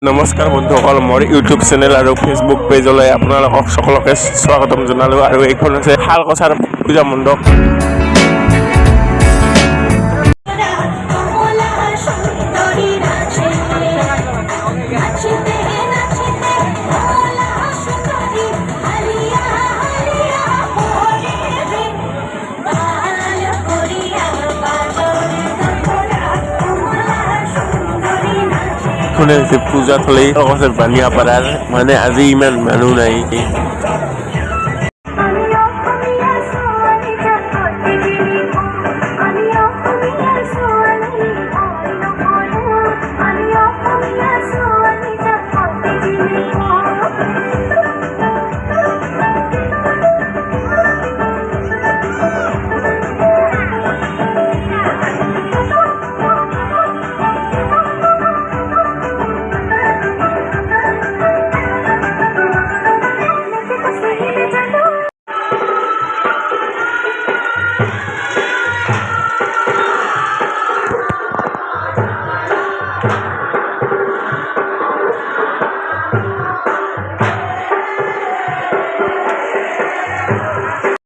নমস্কাৰ বন্ধুসকল, মোৰ ইউটিউব চেনেল আৰু ফেচবুক পেজলৈ আপোনালোকক সকলোকে স্বাগতম জনালোঁ। আৰু এইখন হৈছে শালকচাৰ পূজা মণ্ডপ। এইখনে হৈছে পূজাথলী শালকচাৰ বানিয়াপাৰাৰ। মানে আজি ইমান মানুহ নাই।